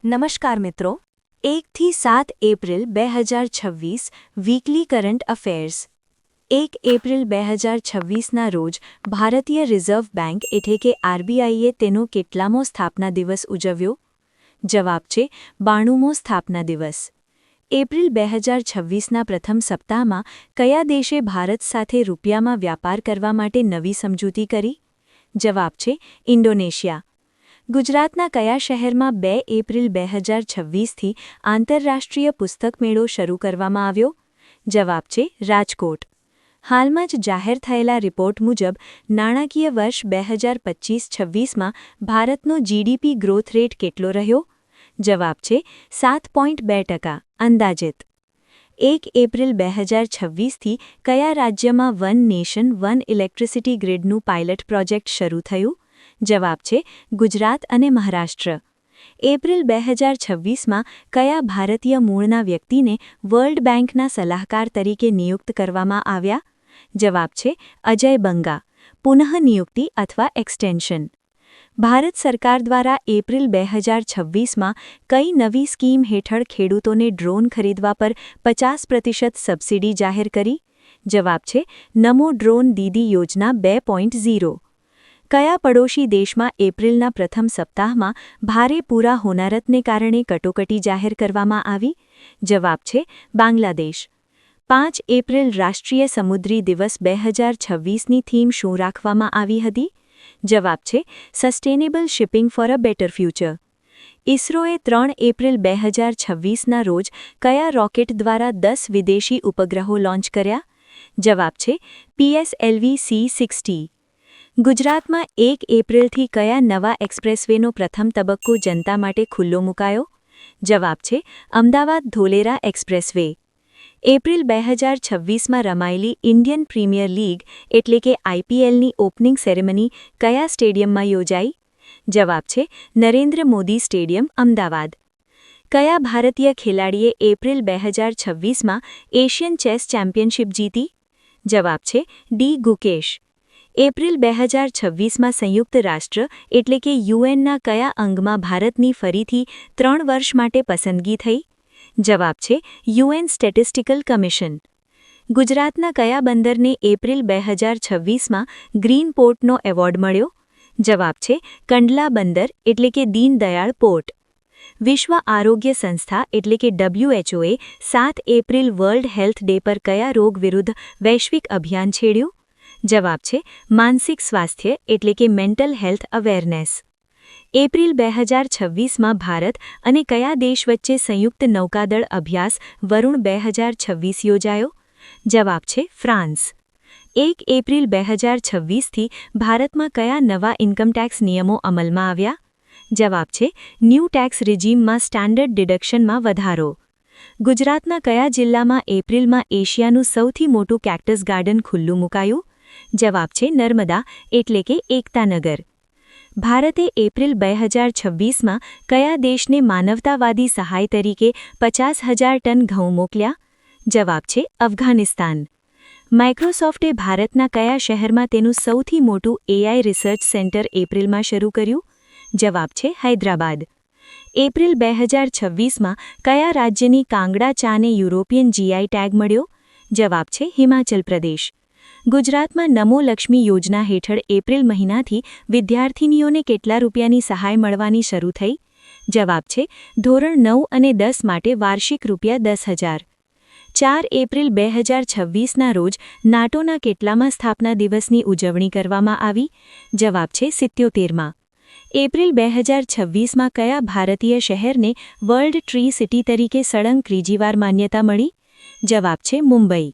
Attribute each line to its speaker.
Speaker 1: નમસ્કાર મિત્રો, 1થી 7 April 2026 weekly current affairs. 1 April 2026ના રોજ ભારતીય રિઝર્વ બેંક એટલે કે આરબીઆઈએ તેનો કેટલામો સ્થાપના દિવસ ઉજવ્યો? જવાબ છે 92મો સ્થાપના દિવસ। એપ્રિલ 2026ના પ્રથમ સપ્તાહમાં કયા દેશે ભારત સાથે રૂપિયામાં વ્યાપાર કરવા માટે નવી સમજૂતી કરી? જવાબ છે ઇન્ડોનેશિયા। ગુજરાતના કયા શહેરમાં 2 એપ્રિલ 2026થી આંતરરાષ્ટ્રીય પુસ્તક મેળો શરૂ કરવામાં આવ્યો? જવાબ છે રાજકોટ। હાલમાં જ જાહેર થયેલા રિપોર્ટ મુજબ નાણાકીય વર્ષ 2025-26માં ભારતનો જીડીપી ગ્રોથ રેટ કેટલો રહ્યો? જવાબ છે 7.2%, અંદાજિત। 1 એપ્રિલ 2026થી કયા રાજ્યમાં વન નેશન વન ઇલેક્ટ્રિસિટી ગ્રીડનું પાયલટ પ્રોજેક્ટ શરૂ થયું? જવાબ છે ગુજરાત અને મહારાષ્ટ્ર। એપ્રિલ 2026માં કયા ભારતીય મૂળના વ્યક્તિને વર્લ્ડ બેંકના સલાહકાર તરીકે નિયુક્ત કરવામાં આવ્યા? જવાબ છે અજય બંગા, પુનઃનિયુક્તિ અથવા એક્સટેન્શન। ભારત સરકાર દ્વારા એપ્રિલ 2026માં કઈ નવી સ્કીમ હેઠળ ખેડૂતોને ડ્રોન ખરીદવા પર 50% સબસિડી જાહેર કરી? જવાબ છે નમો ડ્રોન દીદી યોજના 2.0। કયા પડોશી દેશમાં એપ્રિલના પ્રથમ સપ્તાહમાં ભારે પૂરા હોનારતને કારણે કટોકટી જાહેર કરવામાં આવી? જવાબ છે બાંગ્લાદેશ। 5 એપ્રિલ રાષ્ટ્રીય સમુદ્રી દિવસ 2026ની થીમ શું રાખવામાં આવી હતી? જવાબ છે sustainable shipping for a better future. ઇસરોએ 3 એપ્રિલ 2026ના રોજ કયા રોકેટ દ્વારા 10 વિદેશી ઉપગ્રહો લોન્ચ કર્યા? જવાબ છે PSLV-C60। ગુજરાતમાં 1 એપ્રિલથી કયા નવા એક્સપ્રેસવેનો પ્રથમ તબક્કો જનતા માટે ખુલ્લો મુકાયો? જવાબ છે અમદાવાદ ધોલેરા એક્સપ્રેસવે। એપ્રિલ 2026માં રમાયેલી ઇન્ડિયન પ્રીમિયર લીગ એટલે કે આઈપીએલની ઓપનિંગ સેરેમની કયા સ્ટેડિયમમાં યોજાઈ? જવાબ છે નરેન્દ્ર મોદી સ્ટેડિયમ, અમદાવાદ। કયા ભારતીય ખેલાડીએ એપ્રિલ 2026માં એશિયન ચેસ ચેમ્પિયનશિપ જીતી? જવાબ છે ડી ગુકેશ। એપ્રિલ 2026માં સંયુક્ત રાષ્ટ્ર એટલે કે યુએનના કયા અંગમાં ભારતની ફરીથી 3 વર્ષ માટે પસંદગી થઈ? જવાબ છે યુએન સ્ટેટિસ્ટિકલ કમિશન। ગુજરાતના કયા બંદરને એપ્રિલ 2026માં ગ્રીન પોર્ટનો એવોર્ડ મળ્યો? જવાબ છે કંડલા બંદર એટલે કે દીનદયાળ પોર્ટ। વિશ્વ આરોગ્ય સંસ્થા એટલે કે WHOએ 7 એપ્રિલ વર્લ્ડ હેલ્થ ડે પર કયા રોગ વિરુદ્ધ વૈશ્વિક અભિયાન છેડ્યું? જવાબ છે માનસિક સ્વાસ્થ્ય એટલે કે મેન્ટલ હેલ્થ અવેરનેસ। એપ્રિલ 2026માં ભારત અને કયા દેશ વચ્ચે સંયુક્ત નૌકાદળ અભ્યાસ વરુણ 2026 યોજાયો? જવાબ છે ફ્રાન્સ। 1 એપ્રિલ 2026થી ભારતમાં કયા નવા ઇન્કમટેક્સ નિયમો અમલમાં આવ્યા? જવાબ છે ન્યૂ ટેક્સ રિજીમમાં સ્ટાન્ડર્ડ ડિડક્શનમાં વધારો। ગુજરાતના કયા જિલ્લામાં એપ્રિલમાં એશિયાનું સૌથી મોટું કેક્ટસ ગાર્ડન ખુલ્લું મુકાયું? જવાબ છે નર્મદા એટલે કે એકતાનગર। ભારતે એપ્રિલ 2026માં કયા દેશને માનવતાવાદી સહાય તરીકે 50,000 ટન ઘઉં મોકલ્યા? જવાબ છે અફઘાનિસ્તાન। માઇક્રોસોફ્ટે ભારતના કયા શહેરમાં તેનું સૌથી મોટું એઆઈ રિસર્ચ સેન્ટર એપ્રિલમાં શરૂ કર્યું? જવાબ છે હૈદરાબાદ। એપ્રિલ 2026માં કયા રાજ્યની કાંગડા ચાને યુરોપિયન જીઆઈ ટેગ મળ્યો? જવાબ છે હિમાચલ પ્રદેશ। ગુજરાતમાં નમો લક્ષ્મી યોજના હેઠળ એપ્રિલ મહિનાથી વિદ્યાર્થિનીઓને કેટલા રૂપિયાની સહાય મળવાની શરૂ થઈ? જવાબ છે ધોરણ 9 અને 10 માટે વાર્ષિક ₹10,000। 4 એપ્રિલ 2026ના રોજ નાટોના કેટલામાં સ્થાપના દિવસની ઉજવણી કરવામાં આવી? જવાબ છે 77માં। એપ્રિલ 2026માં કયા ભારતીય શહેરને વર્લ્ડ ટ્રી સિટી તરીકે સળંગ ત્રીજી વાર માન્યતા મળી? જવાબ છે મુંબઈ।